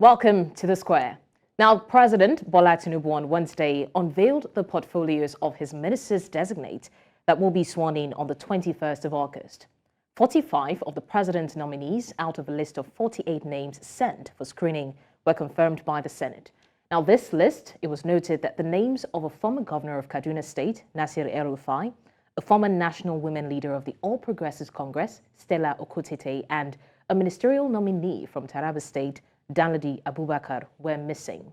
Welcome to the Square. Now, President Bola Tinubu on Wednesday unveiled the portfolios of his ministers-designate that will be sworn in on the 21st of August. 45 of the president's nominees out of a list of 48 names sent for screening were confirmed by the Senate. Now, this list, it was noted that the names of a former governor of Kaduna State, Nasir El-Rufai, a former national women leader of the All Progressives Congress, Stella Okotete, and a ministerial nominee from Taraba State, Danladi Abubakar, were missing.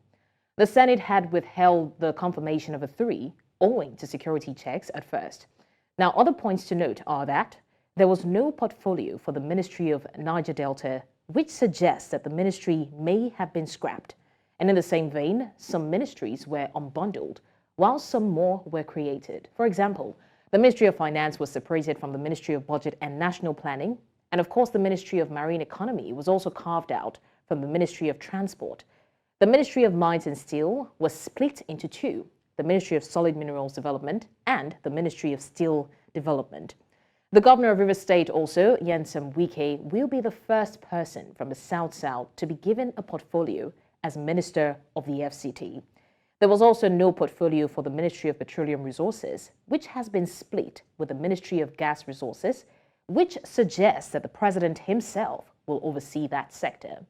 The Senate had withheld the confirmation of the three owing to security checks at first. Now, other points to note are that there was no portfolio for the Ministry of Niger Delta, which suggests that the ministry may have been scrapped. And in the same vein, some ministries were unbundled, while some more were created. For example, the Ministry of Finance was separated from the Ministry of Budget and National Planning, and of course the Ministry of Marine Economy was also carved out from the Ministry of Transport. The Ministry of Mines and Steel was split into two, the Ministry of Solid Minerals Development and the Ministry of Steel Development. The governor of Rivers State also, Nyesom Wike, will be the first person from the South-South to be given a portfolio as Minister of the FCT. There was also no portfolio for the Ministry of Petroleum Resources, which has been split with the Ministry of Gas Resources, which suggests that the president himself will oversee that sector.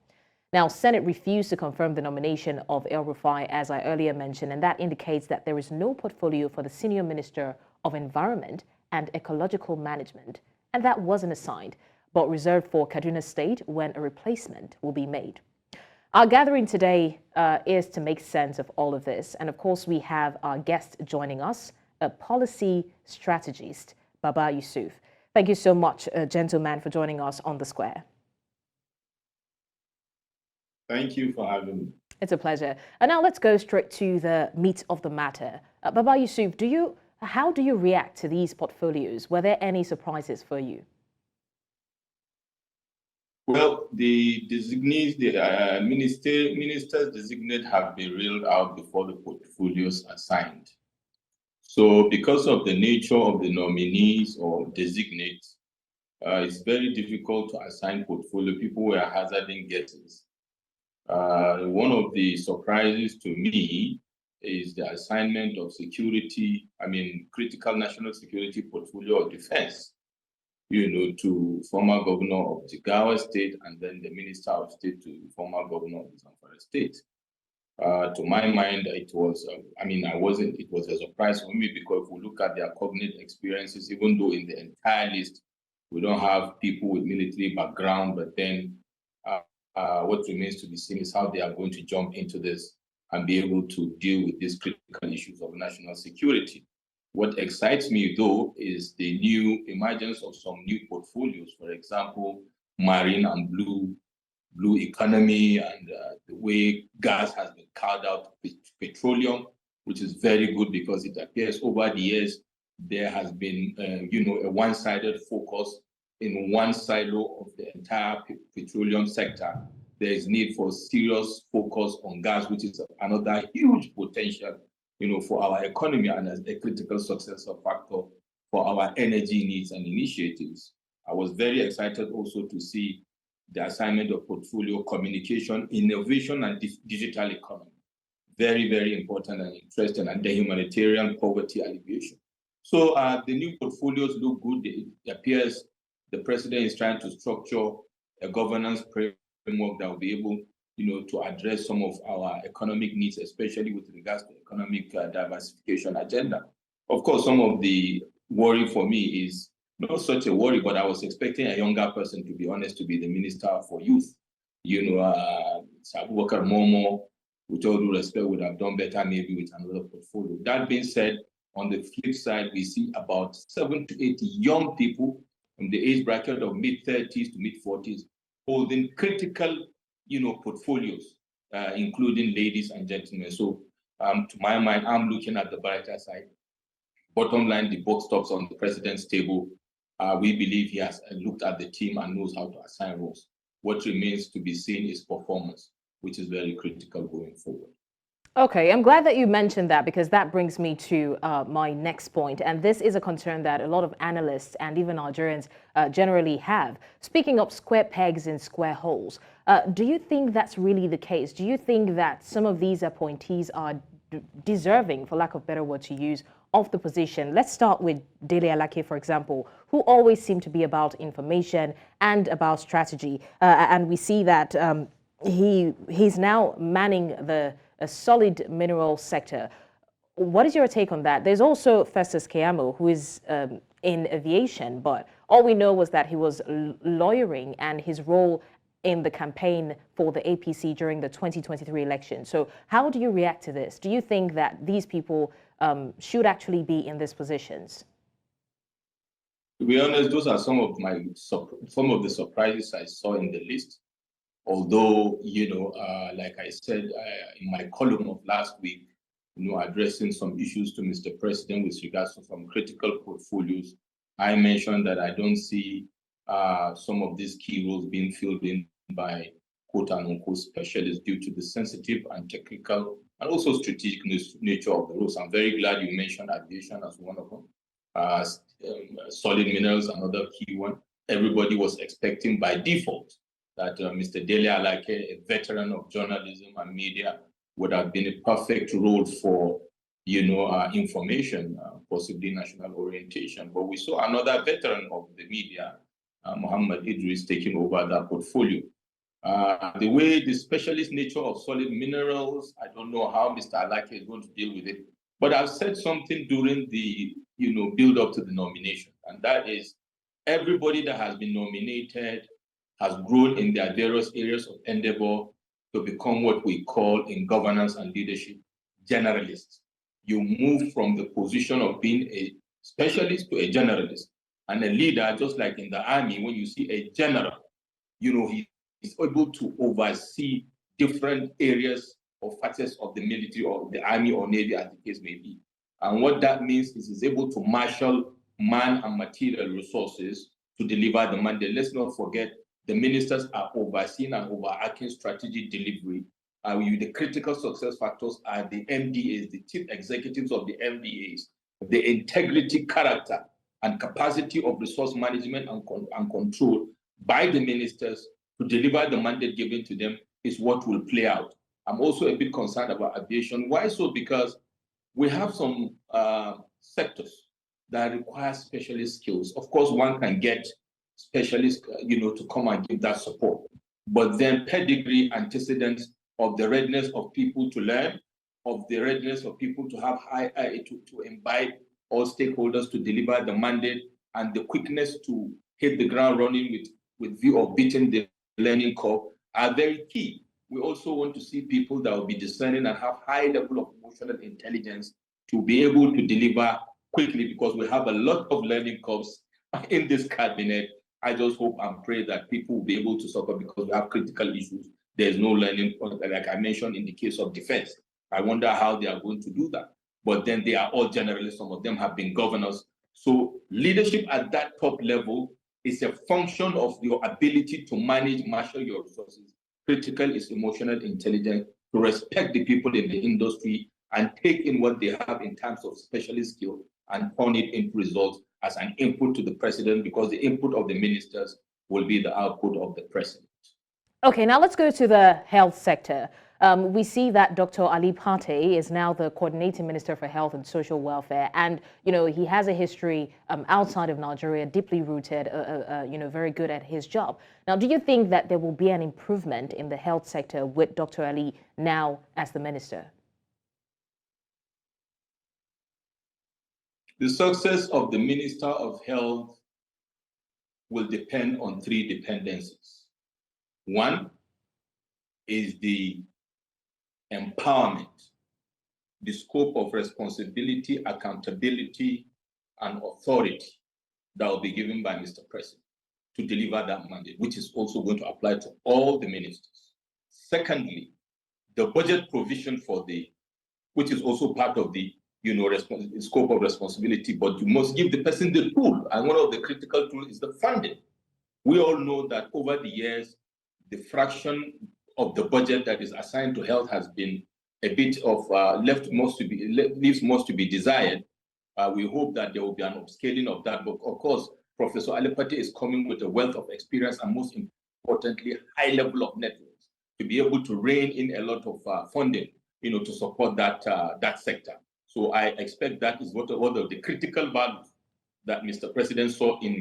Now, Senate refused to confirm the nomination of El-Rufai, as I earlier mentioned, and that indicates that there is no portfolio for the Senior Minister of Environment and Ecological Management, and that wasn't assigned, but reserved for Kaduna State when a replacement will be made. Our gathering today is to make sense of all of this, and of course we have our guest joining us, a policy strategist, Baba Yusuf. Thank you so much, gentleman, for joining us on The Square. Thank you for having me. It's a pleasure. And now let's go straight to the meat of the matter. Baba Yusuf, how do you react to these portfolios? Were there any surprises for you? Well, the designees, the ministers-designate have been reeled out before the portfolios are signed. So because of the nature of the nominees or designates, it's very difficult to assign portfolio. People were hazarding guesses. One of the surprises to me is the assignment of critical national security portfolio of defense, to former governor of Jigawa State and then the Minister of State to former governor of Zamfara State. To my mind, it was a surprise for me because if we look at their cognate experiences, even though in the entire list, we don't have people with military background, but then what remains to be seen is how they are going to jump into this and be able to deal with these critical issues of national security. What excites me, though, is the new emergence of some new portfolios. For example, marine and blue economy, and the way gas has been carved out of petroleum, which is very good because it appears over the years there has been, a one-sided focus in one silo of the entire petroleum sector. There is need for serious focus on gas, which is another huge potential, for our economy and as a critical success factor for our energy needs and initiatives. I was very excited also to see the assignment of portfolio communication, innovation, and digital economy. Very, very important and interesting, and the humanitarian poverty alleviation. So the new portfolios look good. It appears the president is trying to structure a governance framework that will be able, to address some of our economic needs, especially with regards to economic diversification agenda. Of course, some of the worry for me is not such a worry, but I was expecting a younger person, to be honest, to be the Minister for Youth. Abubakar Momo, with all due respect, would have done better maybe with another portfolio. That being said, on the flip side, we see about 7 to 8 young people from the age bracket of mid-30s to mid-40s holding critical, portfolios, including ladies and gentlemen. So to my mind, I'm looking at the brighter side. Bottom line, the book stops on the president's table. We believe he has looked at the team and knows how to assign roles. What remains to be seen is performance, which is very critical going forward. Okay, I'm glad that you mentioned that because that brings me to my next point. And this is a concern that a lot of analysts and even Nigerians generally have. Speaking of square pegs in square holes, do you think that's really the case? Do you think that some of these appointees are deserving, for lack of a better word to use, of the position? Let's start with Dele Alake, for example, who always seem to be about information and about strategy. And we see that he's now manning the a solid mineral sector. What is your take on that? There's also Festus Keyamo, who is in aviation, but all we know was that he was lawyering and his role in the campaign for the APC during the 2023 election. So how do you react to this? Do you think that these people should actually be in these positions? To be honest, those are some of the surprises I saw in the list. Although, like I said in my column of last week, addressing some issues to Mr. President with regards to some critical portfolios, I mentioned that I don't see some of these key roles being filled in by quote unquote specialists due to the sensitive and technical and also strategic nature of the roles. I'm very glad you mentioned aviation as one of them. Solid minerals, another key one. Everybody was expecting by default that Mr. Dele Alake, a veteran of journalism and media, would have been a perfect role for, information, possibly national orientation. But we saw another veteran of the media, Muhammad Idris, taking over that portfolio. The way the specialist nature of solid minerals, I don't know how Mr. Alake is going to deal with it. But I've said something during the, build up to the nomination, and that is everybody that has been nominated has grown in their various areas of endeavor to become what we call in governance and leadership generalists. You move from the position of being a specialist to a generalist. And a leader, just like in the army, when you see a general, he is able to oversee different areas or facets of the military or the army or navy, as the case may be. And what that means is he's able to marshal man and material resources to deliver the mandate. Let's not forget the ministers are overseeing and overarching strategic delivery. The critical success factors are the MDAs, the chief executives of the MDAs, the integrity, character, and capacity of resource management and control by the ministers to deliver the mandate given to them is what will play out. I'm also a bit concerned about aviation. Why so? Because we have some sectors that require specialist skills. Of course, one can get specialists, to come and give that support. But then pedigree, antecedents of the readiness of people to learn, of the readiness of people to have to imbibe all stakeholders to deliver the mandate, and the quickness to hit the ground running with view of beating the learning curve are very key. We also want to see people that will be discerning and have high level of emotional intelligence to be able to deliver quickly, because we have a lot of learning curves in this cabinet. I just hope and pray that people will be able to suffer because we have critical issues. There's no learning, like I mentioned in the case of defense. I wonder how they are going to do that. But then they are all generalists. Some of them have been governors. So leadership at that top level is a function of your ability to marshal your resources. Critical is emotional intelligence, to respect the people in the industry and take in what they have in terms of specialist skill and turn it into results as an input to the president, because the input of the ministers will be the output of the president. Okay, now let's go to the health sector. We see that Dr. Ali Pate is now the coordinating minister for health and social welfare. And, he has a history outside of Nigeria, deeply rooted, very good at his job. Now, do you think that there will be an improvement in the health sector with Dr. Ali now as the minister? The success of the Minister of Health will depend on three dependencies. One is the empowerment, the scope of responsibility, accountability, and authority that will be given by Mr. President to deliver that mandate, which is also going to apply to all the ministers. Secondly, the budget provision which is also part of the scope of responsibility, but you must give the person the tool. And one of the critical tools is the funding. We all know that over the years, the fraction of the budget that is assigned to health has been a bit of leaves most to be desired. We hope that there will be an upscaling of that. But of course, Professor Alipati is coming with a wealth of experience and most importantly, high level of networks to be able to rein in a lot of funding, to support that sector. So I expect that is one of the critical values that Mr. President saw in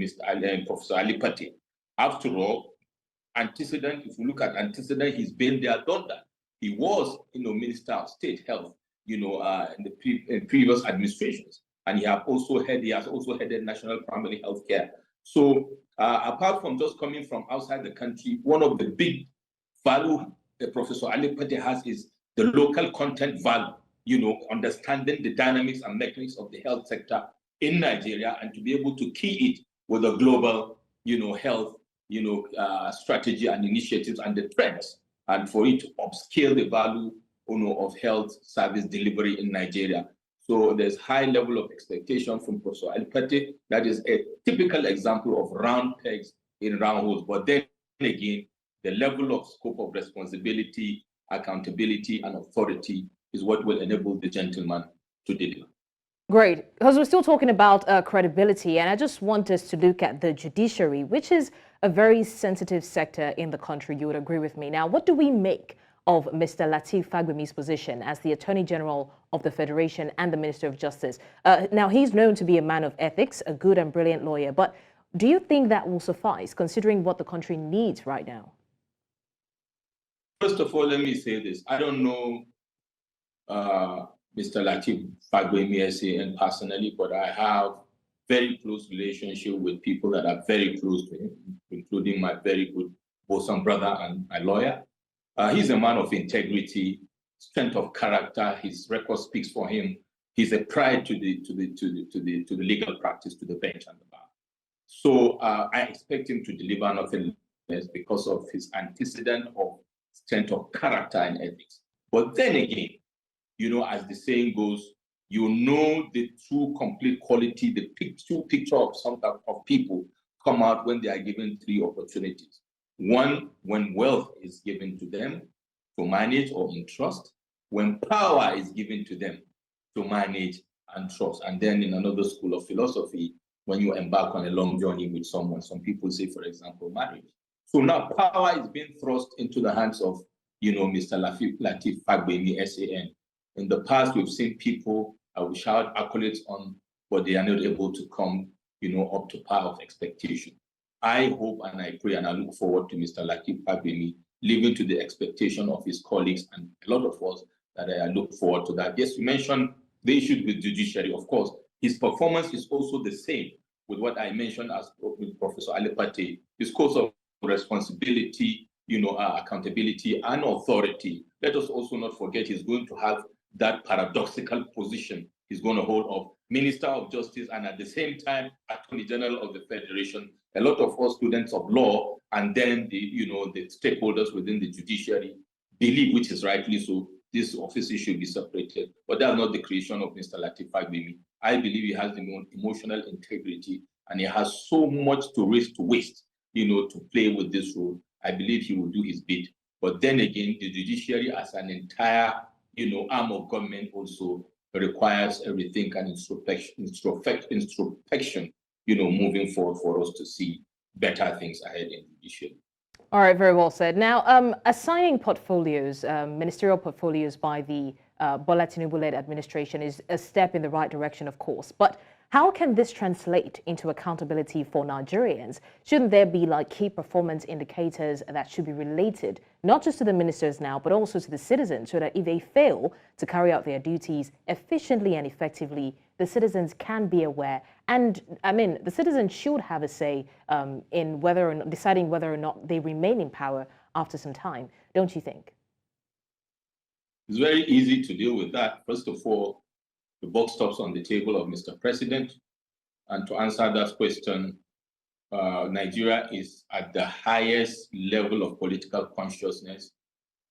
Professor Alipati. After all, antecedent, if you look at antecedent, he's been there, done that. He was, Minister of State Health, in the previous administrations, and he has also headed National Primary Health Care. So apart from just coming from outside the country, one of the big value that Professor Alipati has is the local content value, understanding the dynamics and mechanics of the health sector in Nigeria and to be able to key it with a global, health, strategy and initiatives and the trends, and for it to upscale the value, of health service delivery in Nigeria. So there's high level of expectation from Professor Alipati. That is a typical example of round pegs in round holes. But then again, the level of scope of responsibility, accountability, and authority is what will enable the gentleman to deliver. Great, because we're still talking about credibility, and I just want us to look at the judiciary, which is a very sensitive sector in the country. You would agree with me. Now, what do we make of Mr. Lateef Fagbemi's position as the Attorney General of the Federation and the Minister of Justice? Now, he's known to be a man of ethics, a good and brilliant lawyer, but do you think that will suffice, considering what the country needs right now? First of all, let me say this. I don't know Mr. Lateef Fagbemi SAN personally, but I have very close relationship with people that are very close to him, including my very good bosom brother and my lawyer. He's a man of integrity, strength of character. His record speaks for him. He's a pride to the legal practice, to the bench and the bar. So I expect him to deliver nothing less because of his antecedent of strength of character and ethics. But then again, as the saying goes, the true complete quality, the true picture of some type of people come out when they are given three opportunities. One, when wealth is given to them to manage or entrust, when power is given to them to manage and trust. And then in another school of philosophy, when you embark on a long journey with someone, some people say, for example, marriage. So now power is being thrust into the hands of, Mr. Lateef Fagbemi SAN. In the past, we've seen people we shout accolades on, but they are not able to come, up to par of expectation. I hope and I pray and I look forward to Mr. Lateef Fagbemi living to the expectation of his colleagues and a lot of us that I look forward to that. Yes, you mentioned the issues with judiciary. Of course, his performance is also the same with what I mentioned as with Professor Alipati. His course of responsibility, accountability and authority. Let us also not forget he's going to have that paradoxical position he's going to hold of Minister of Justice and at the same time Attorney General of the Federation. A lot of us students of law and then the stakeholders within the judiciary believe, which is rightly so, these offices should be separated. But that's not the creation of Mr. Lateef Fagbemi. I believe he has the emotional integrity and he has so much to waste, to play with this role. I believe he will do his bit. But then again, the judiciary as an entire arm of government also requires a rethink and introspection, moving forward for us to see better things ahead in the judiciary. All right, very well said. Now, assigning portfolios, ministerial portfolios by the Bola Tinubu-led administration is a step in the right direction, of course. But how can this translate into accountability for Nigerians? Shouldn't there be key performance indicators that should be related, not just to the ministers now, but also to the citizens, so that if they fail to carry out their duties efficiently and effectively, the citizens can be aware? And I mean, the citizens should have a say in deciding whether or not they remain in power after some time, don't you think? It's very easy to deal with that. First of all, the buck stops on the table of Mr. President. And to answer that question, Nigeria is at the highest level of political consciousness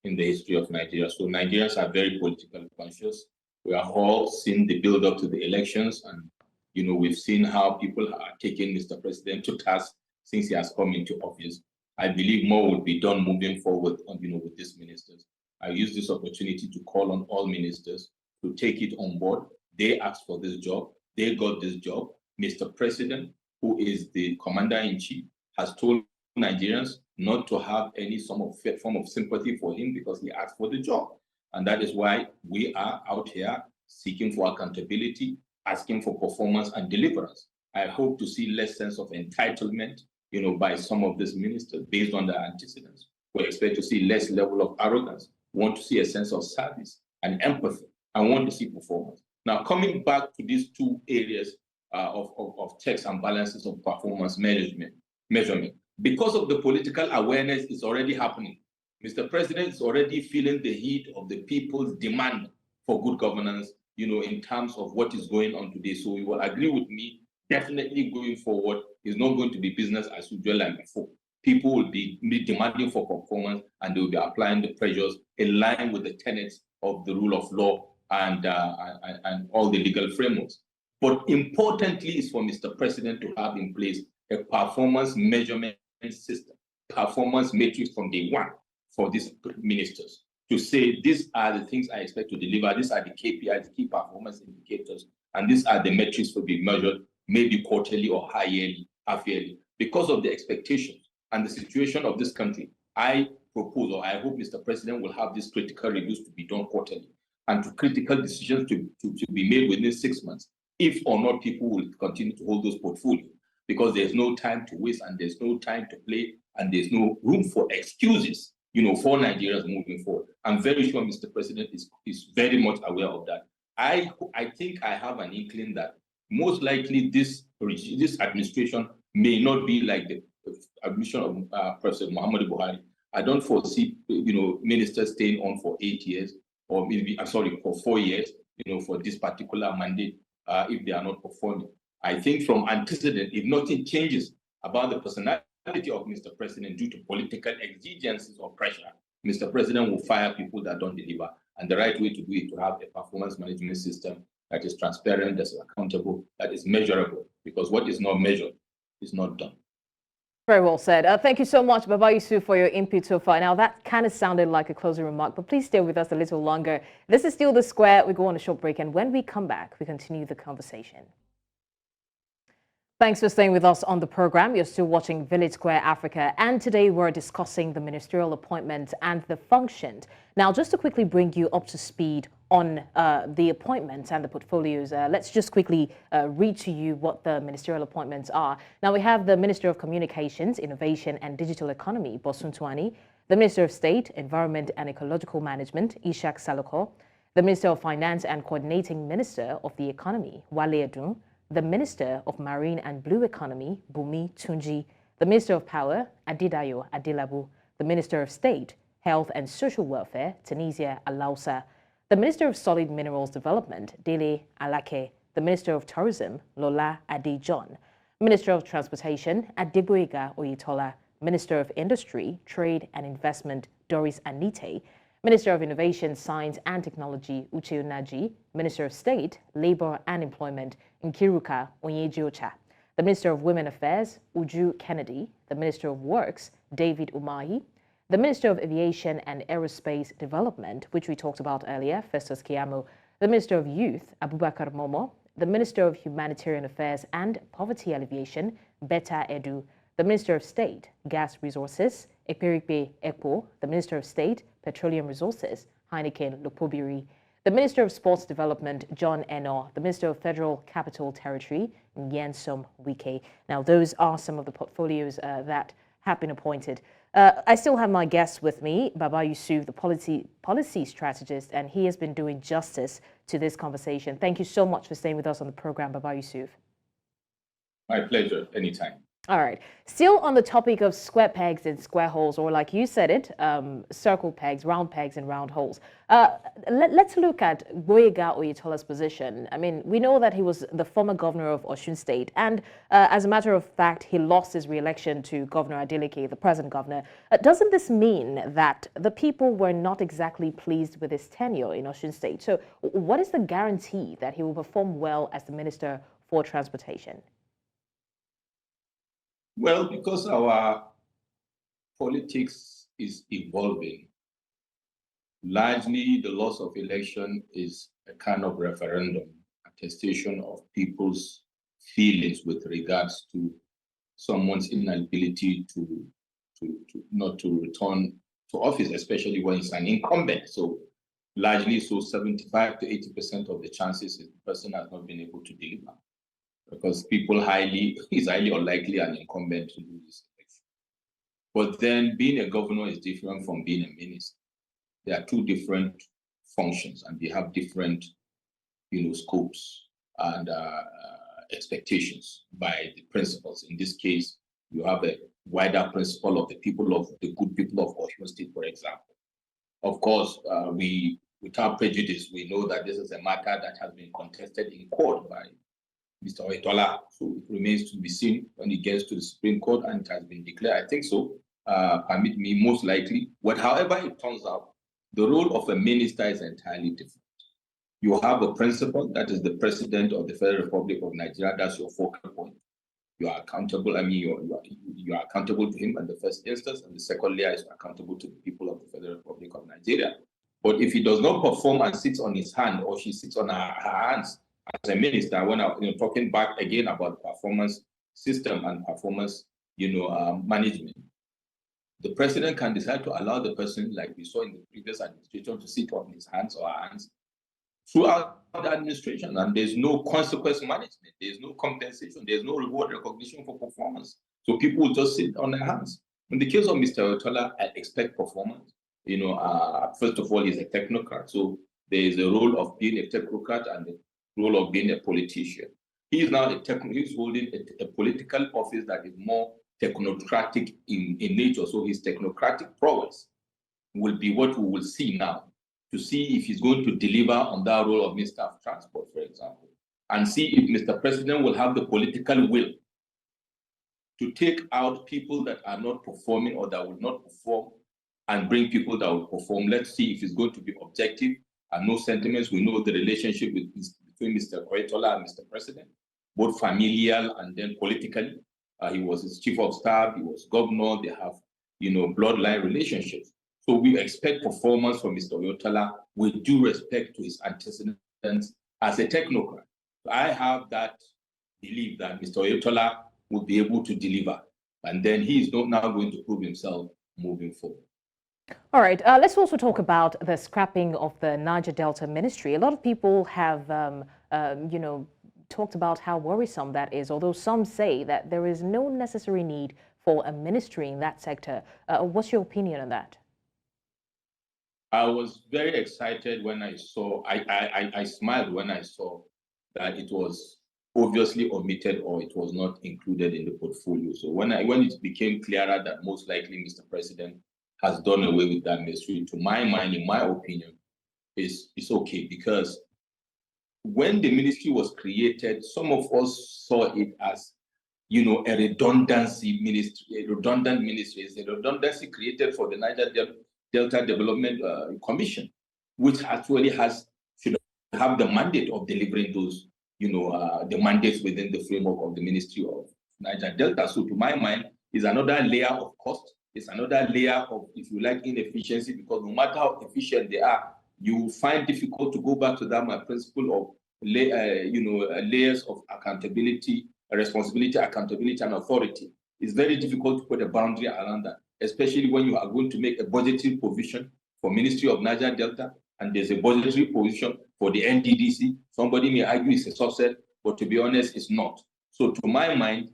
in the history of Nigeria. So Nigerians are very politically conscious. We are all seeing the build up to the elections. And, we've seen how people are taking Mr. President to task since he has come into office. I believe more will be done moving forward, with these ministers. I use this opportunity to call on all ministers to take it on board. They asked for this job. They got this job. Mr. President, who is the commander-in-chief, has told Nigerians not to have any form of sympathy for him because he asked for the job. And that is why we are out here seeking for accountability, asking for performance and deliverance. I hope to see less sense of entitlement, by some of these ministers based on their antecedents. We expect to see less level of arrogance. We want to see a sense of service and empathy. I want to see performance. Now, coming back to these two areas of checks and balances of performance measurement, because of the political awareness is already happening. Mr. President is already feeling the heat of the people's demand for good governance, in terms of what is going on today. So you will agree with me, definitely going forward is not going to be business as usual like before. People will be demanding for performance and they will be applying the pressures in line with the tenets of the rule of law and all the legal frameworks. But importantly is for Mr. President to have in place a performance measurement system, performance matrix from day one for these ministers to say, these are the things I expect to deliver, these are the KPIs, the key performance indicators, and these are the metrics to be measured, maybe quarterly or half-yearly. Because of the expectations and the situation of this country, I propose, or I hope Mr. President will have these critical reviews to be done quarterly and to critical decisions to be made within 6 months, if or not people will continue to hold those portfolios, because there's no time to waste and there's no time to play and there's no room for excuses, for Nigerians moving forward. I'm very sure Mr. President is very much aware of that. I think I have an inkling that most likely this administration may not be like the administration of President Muhammadu Buhari. I don't foresee, ministers staying on for 8 years, or maybe, for 4 years, for this particular mandate, if they are not performing. I think from antecedent, if nothing changes about the personality of Mr. President due to political exigencies or pressure, Mr. President will fire people that don't deliver. And the right way to do it, to have a performance management system that is transparent, that is accountable, that is measurable, because what is not measured is not done. Very well said. Thank you so much, Baba Yusuf, for your input so far. Now, that kind of sounded like a closing remark, but please stay with us a little longer. This is still The Square. We go on a short break, and when we come back, we continue the conversation. Thanks for staying with us on the program. You're still watching Village Square Africa, and today we're discussing the ministerial appointments and the functions. Now, just to quickly bring you up to speed on the appointments and the portfolios, let's just quickly read to you what the ministerial appointments are. Now, we have the Minister of Communications, Innovation and Digital Economy, Bosun Tuani, the Minister of State, Environment and Ecological Management, Ishak Saloko, the Minister of Finance and Coordinating Minister of the Economy, Wale Edun, the Minister of Marine and Blue Economy, Bumi Tunji, the Minister of Power, Adidayo Adilabu, the Minister of State, Health and Social Welfare, Tunisia Alausa, the Minister of Solid Minerals Development, Dele Alake, the Minister of Tourism, Lola Adi John, Minister of Transportation, Adegboyega Oyetola, Minister of Industry, Trade and Investment, Doris Anite, Minister of Innovation, Science and Technology, Uche Naji, Minister of State, Labor and Employment, Nkiruka Onyejiocha, the Minister of Women Affairs, Uju Kennedy, the Minister of Works, David Umahi, the Minister of Aviation and Aerospace Development, which we talked about earlier, Festus Keyamo, the Minister of Youth, Abubakar Momo, the Minister of Humanitarian Affairs and Poverty Alleviation, Betta Edu, the Minister of State, Gas Resources, Ekperipe Ekpo, the Minister of State, Petroleum Resources, Heineken Lukpobiri, the Minister of Sports Development, John Eno, the Minister of Federal Capital Territory, Nyensom Wike. Now, those are some of the portfolios that have been appointed. I still have my guest with me, Baba Yusuf, the policy strategist, and he has been doing justice to this conversation. Thank you so much for staying with us on the program, Baba Yusuf. My pleasure, anytime. All right. Still on the topic of square pegs and square holes, or like you said it, circle pegs and round holes. Let's look at Gboyega Oyetola's position. I mean, we know that he was the former governor of Osun State, and as a matter of fact, he lost his re-election to Governor Adeleke, the present governor. Doesn't this mean that the people were not exactly pleased with his tenure in Osun State? So what is the guarantee that he will perform well as the Minister for Transportation? Well, because our politics is evolving, Largely, the loss of election is a kind of referendum, attestation of people's feelings with regards to someone's inability to not to return to office, especially when it's an incumbent. So largely, so 75 to 80% of the chances is the person has not been able to deliver, because people is highly unlikely an incumbent to do this election. But then being a governor is different from being a minister. There are two different functions, and they have different, scopes and expectations by the principals. In this case, you have a wider principle of the good people of Osun State, for example. Of course, without prejudice, we know that this is a matter that has been contested in court by Mr. Oyetola. So it remains to be seen when it gets to the Supreme Court and it has been declared. I think so. Permit me, most likely. But however it turns out, the role of a minister is entirely different. You have a principal, that is the President of the Federal Republic of Nigeria. That's your focal point. You are accountable. I mean, you are accountable to him in the first instance, and the second layer is accountable to the people of the Federal Republic of Nigeria. But if he does not perform and sits on his hand, or she sits on her hands as a minister, when I'm talking back again about performance system and performance, management, the president can decide to allow the person, like we saw in the previous administration, to sit on his hands or her hands throughout the administration, and there's no consequence management, there's no compensation, there's no reward recognition for performance. So people will just sit on their hands. In the case of Mr. Oyetola, I expect performance. First of all, he's a technocrat, so there is a role of being a technocrat and the role of being a politician. He is now he's holding a political office that is more technocratic in nature. So his technocratic prowess will be what we will see now, to see if he's going to deliver on that role of Minister of Transport, for example, and see if Mr. President will have the political will to take out people that are not performing or that will not perform and bring people that will perform. Let's see if it's going to be objective and no sentiments. We know the relationship between Mr. Oyetola and Mr. President, both familial and then politically. He was his chief of staff, he was governor, they have, bloodline relationships. So we expect performance from Mr. Oyetola with due respect to his antecedents as a technocrat. I have that belief that Mr. Oyetola will be able to deliver, and then he is not now going to prove himself moving forward. All right, let's also talk about the scrapping of the Niger Delta Ministry. A lot of people have, talked about how worrisome that is, although some say that there is no necessary need for a ministry in that sector. What's your opinion on that? I was very excited when I saw, I smiled when I saw that it was obviously omitted or it was not included in the portfolio. So when it became clearer that most likely Mr. President has done away with that ministry, to my mind, in my opinion, it's okay, because when the ministry was created, some of us saw it as, a redundancy ministry, a redundant ministry. It's a redundancy created for the Niger Delta Development Commission, which actually should have the mandate of delivering those, the mandates within the framework of the Ministry of Niger Delta. So to my mind, is another layer of cost. It's another layer of, if you like, inefficiency, because no matter how efficient they are, you will find difficult to go back to that principle of, layers of accountability, responsibility, accountability, and authority. It's very difficult to put a boundary around that, especially when you are going to make a budgetary provision for Ministry of Niger Delta, and there's a budgetary provision for the NDDC. Somebody may argue it's a subset, but to be honest, it's not. So to my mind,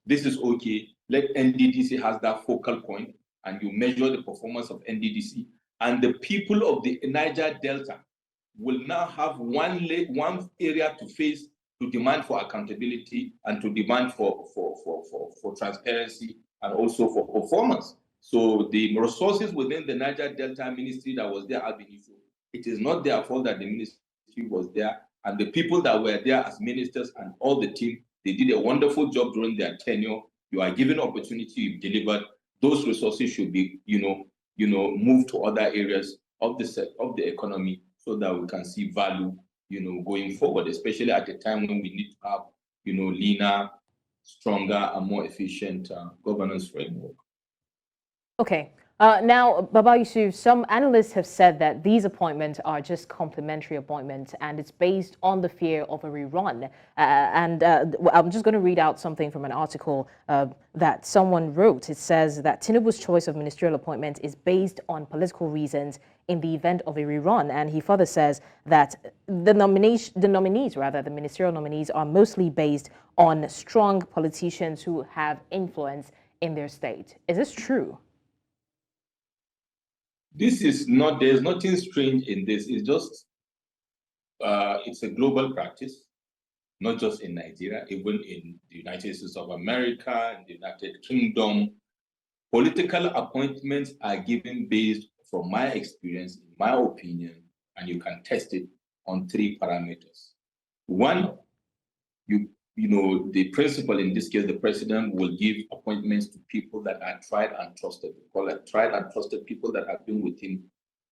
this is okay. Let NDDC has that focal point, and you measure the performance of NDDC, and the people of the Niger Delta will now have one area to face, to demand for accountability and to demand for transparency and also for performance. So the resources within the Niger Delta Ministry that was there have been issued. It is not their fault that the ministry was there, and the people that were there as ministers and all the team, they did a wonderful job during their tenure. You are given opportunity, you've delivered. Those resources should be, moved to other areas of the economy, so that we can see value, going forward, especially at a time when we need to have, leaner, stronger, and more efficient governance framework. Okay. Now, Baba Yusuf, some analysts have said that these appointments are just complementary appointments and it's based on the fear of a rerun. I'm just going to read out something from an article that someone wrote. It says that Tinubu's choice of ministerial appointment is based on political reasons in the event of a rerun. And he further says that the ministerial nominees are mostly based on strong politicians who have influence in their state. Is this true? This is not, there's nothing strange in this. It's just, it's a global practice, not just in Nigeria, even in the United States of America, in the United Kingdom. Political appointments are given based, from my experience, in my opinion, and you can test it on 3 parameters. One, you know, the principal, in this case, the president, will give appointments to people that are tried and trusted. We call it tried and trusted people that have been with him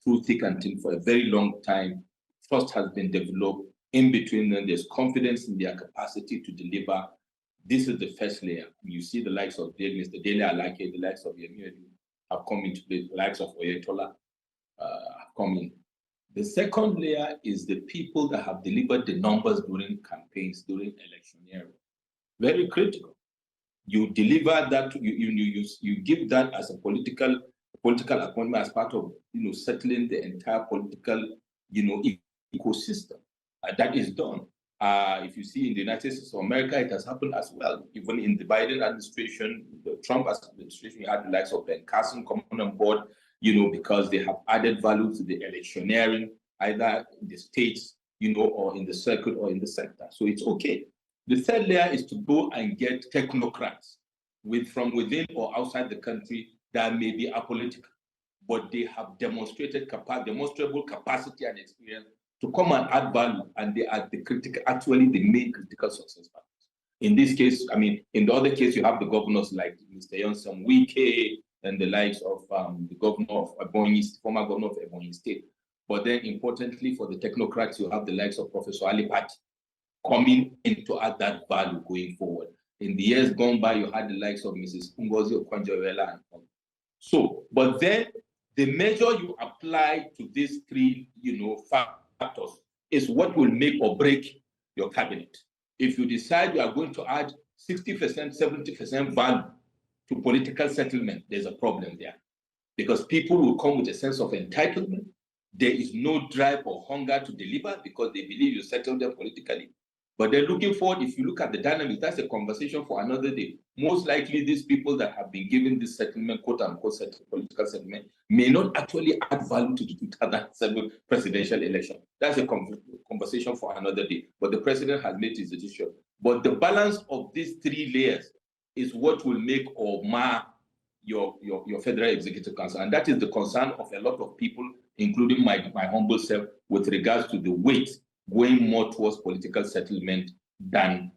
through thick and thin for a very long time. Trust has been developed in between them. There's confidence in their capacity to deliver. This is the first layer. You see the likes of Mr. Dele Alake, the likes of Yemi have come into play, the likes of Oyetola have come in. The second layer is the people that have delivered the numbers during campaigns, during electioneering. Very critical. You deliver that, you give that as a political appointment as part of, settling the entire political, ecosystem. That is done. If you see in the United States of America, it has happened as well. Even in the Biden administration, the Trump administration, you had the likes of Ben Carson coming on board, because they have added value to the electioneering, either in the states, or in the circuit or in the sector. So it's okay. The third layer is to go and get technocrats from within or outside the country that may be apolitical, but they have demonstrated demonstrable capacity and experience to come and add value, and they are actually the main critical success factors. In this case, in the other case, you have the governors like Mr. Yonson Wike and the likes of the governor of Ebonyi, former governor of Ebonyi State. But then, importantly, for the technocrats, you have the likes of Professor Ali Pati coming in to add that value going forward. In the years gone by, you had the likes of Mrs. Ngozi Okonjo-Iweala and all. So, but then the measure you apply to these 3, factors is what will make or break your cabinet. If you decide you are going to add 60%, 70% value to political settlement, there's a problem there. Because people will come with a sense of entitlement. There is no drive or hunger to deliver because they believe you settled them politically. But they're looking forward, if you look at the dynamics, that's a conversation for another day. Most likely, these people that have been given this settlement, quote unquote, political settlement, may not actually add value to the 2007 presidential election. That's a conversation for another day. But the president has made his decision. But the balance of these 3 layers is what will make or mar your Federal Executive Council. And that is the concern of a lot of people, including my humble self, with regards to the weight going more towards political settlement than,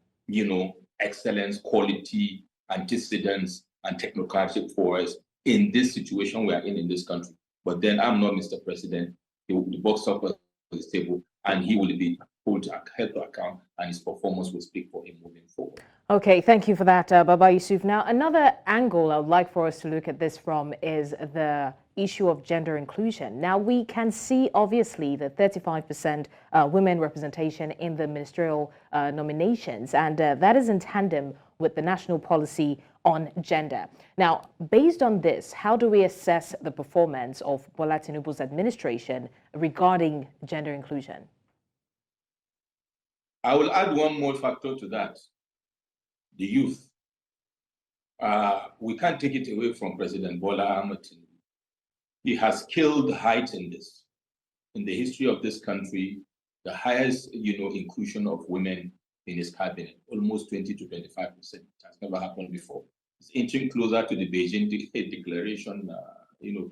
excellence, quality, antecedents, and technocratic force in this situation we are in this country. But then I'm not Mr. President. The box office is stable, and he will be held to account, and his performance will speak for him moving forward. Okay, thank you for that, Baba Yusuf. Now, another angle I would like for us to look at this from is the issue of gender inclusion. Now, we can see, obviously, the 35% women representation in the ministerial nominations, and that is in tandem with the national policy on gender. Now, based on this, how do we assess the performance of Bola Tinubu's administration regarding gender inclusion? I will add one more factor to that. The youth. We can't take it away from President Bola Ahmed Tinubu. He has killed heights in this. In the history of this country, the highest, inclusion of women in his cabinet, almost 20 to 25%. It has never happened before. It's inching closer to the Beijing declaration,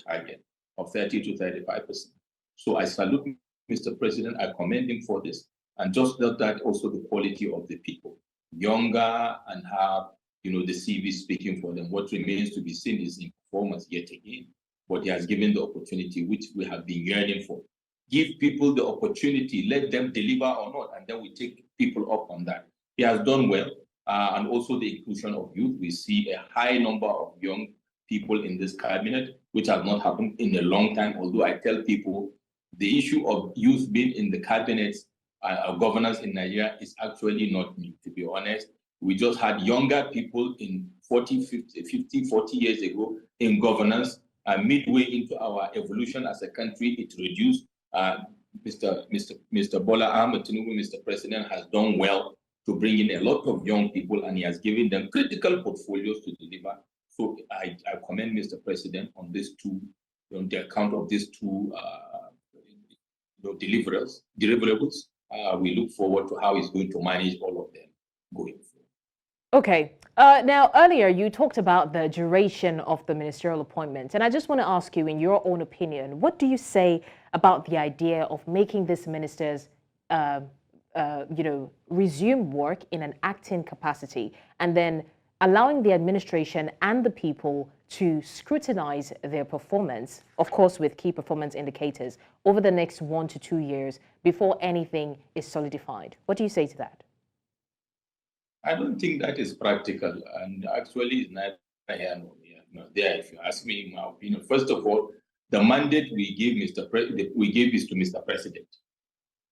target of 30 to 35%. So I salute Mr. President. I commend him for this. And just that also the quality of the people. Younger and have, the CV speaking for them. What remains to be seen is in performance yet again. But he has given the opportunity, which we have been yearning for. Give people the opportunity, let them deliver or not, and then we take people up on that. He has done well, and also the inclusion of youth. We see a high number of young people in this cabinet. which has not happened in a long time. Although I tell people the issue of youth being in the cabinets of governance in Nigeria is actually not new, to be honest. We just had younger people in 40 years ago in governance. Midway into our evolution as a country, it reduced. Mr. Bola Ahmed Tinubu, Mr. President, has done well to bring in a lot of young people, and he has given them critical portfolios to deliver. So I commend Mr. President on these two, on the account of these two deliverables. We look forward to how he's going to manage all of them going forward. Okay. Now, earlier you talked about the duration of the ministerial appointment, and I just want to ask you, in your own opinion, what do you say about the idea of making these ministers, resume work in an acting capacity, and then allowing the administration and the people to scrutinize their performance, of course, with key performance indicators, over the next 1 to 2 years before anything is solidified? What do you say to that? I don't think that is practical, and actually it's neither here nor there. If you ask me my opinion, first of all, the mandate we give is to Mr. President.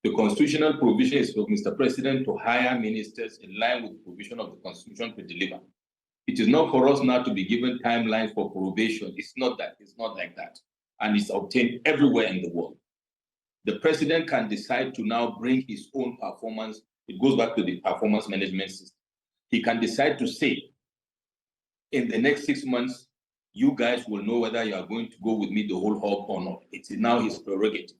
The constitutional provision is for Mr. President to hire ministers in line with the provision of the Constitution to deliver. It is not for us now to be given timelines for probation. It's not that. It's not like that, and it's obtained everywhere in the world. The president can decide to now bring his own performance. It goes back to the performance management system. He can decide to say, in the next 6 months, you guys will know whether you are going to go with me the whole hog or not. It's now his prerogative,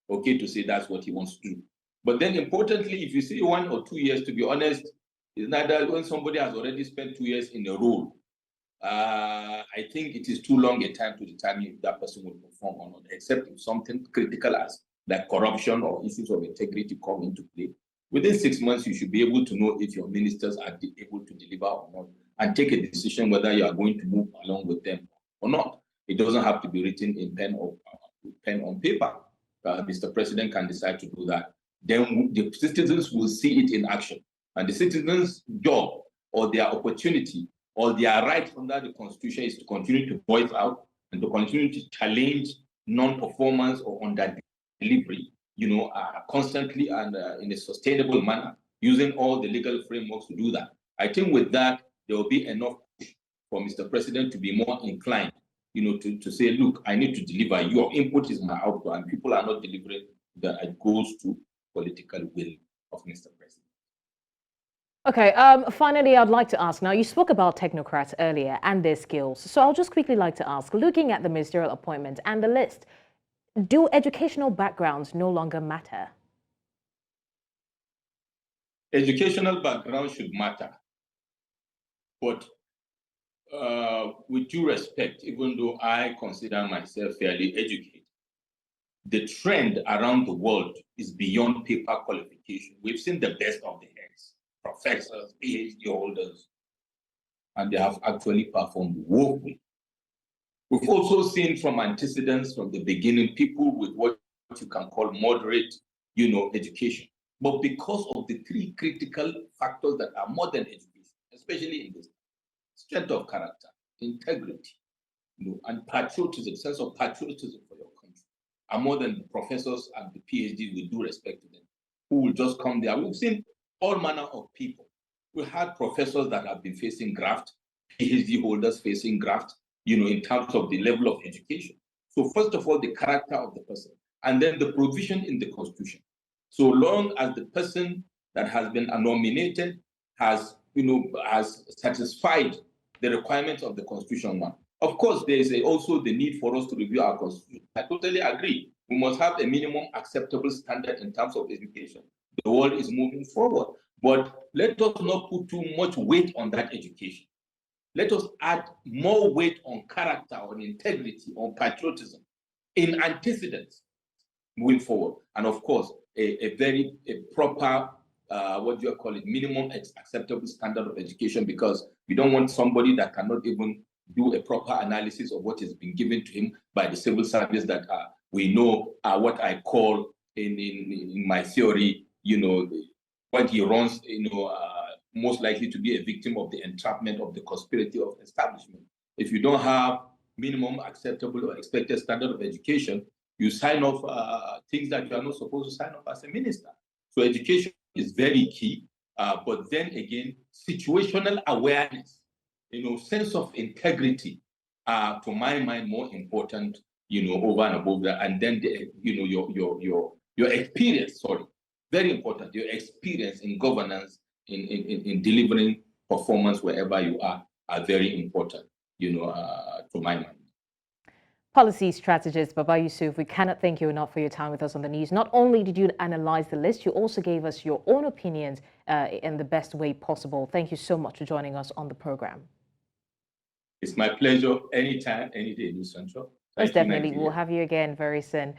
okay, to say that's what he wants to do. But then importantly, if you say 1 or 2 years, to be honest, it's not that when somebody has already spent 2 years in a role, I think it is too long a time to determine if that person will perform or not, except if something critical as like corruption or issues of integrity come into play. Within 6 months, you should be able to know if your ministers are able to deliver or not, and take a decision whether you are going to move along with them or not. It doesn't have to be written in pen on paper. Mr. President can decide to do that. Then the citizens will see it in action. And the citizens' job or their opportunity or their right under the Constitution is to continue to voice out and to continue to challenge non-performance or under-delivery, constantly and in a sustainable manner, using all the legal frameworks to do that. I think with that, there will be enough for Mr. President to be more inclined, to say, look, I need to deliver. Your input is my output, and people are not delivering. That it goes to political will of Mr. President. Okay, finally, I'd like to ask, now you spoke about technocrats earlier and their skills. So I'll just quickly like to ask, looking at the ministerial appointment and the list, do educational backgrounds no longer matter? Educational background should matter. But with due respect, even though I consider myself fairly educated, the trend around the world is beyond paper qualification. We've seen the best of the heads, professors, PhD holders, and they have actually performed woefully. We've also seen from antecedents from the beginning, people with what you can call moderate, education. But because of the 3 critical factors that are more than education, especially in this, strength of character, integrity, and patriotism, sense of patriotism for your country, are more than the professors and the PhDs, with due respect to them, who will just come there. We've seen all manner of people. We had professors that have been facing graft, PhD holders facing graft, in terms of the level of education. So first of all, the character of the person, and then the provision in the Constitution. So long as the person that has been nominated has satisfied the requirements of the Constitution 1. Of course, there is also the need for us to review our Constitution. I totally agree. We must have a minimum acceptable standard in terms of education. The world is moving forward, but let us not put too much weight on that education. Let us add more weight on character, on integrity, on patriotism, in antecedents moving forward. And of course, a proper, minimum acceptable standard of education, because we don't want somebody that cannot even do a proper analysis of what has been given to him by the civil service that we know are what I call in my theory, when he runs, most likely to be a victim of the entrapment of the conspiracy of establishment. If you don't have minimum acceptable or expected standard of education, you sign off things that you are not supposed to sign off as a minister. So education is very key. But then again, situational awareness, sense of integrity, to my mind, more important, over and above that. And then your experience, very important, your experience in governance, in delivering performance wherever you are very important, to my mind. Policy strategist Baba Yusuf, we cannot thank you enough for your time with us on the news. Not only did you analyze the list, you also gave us your own opinions in the best way possible. Thank you so much for joining us on the program. It's my pleasure. Anytime, any day, News Central. Most definitely. We'll have you again very soon.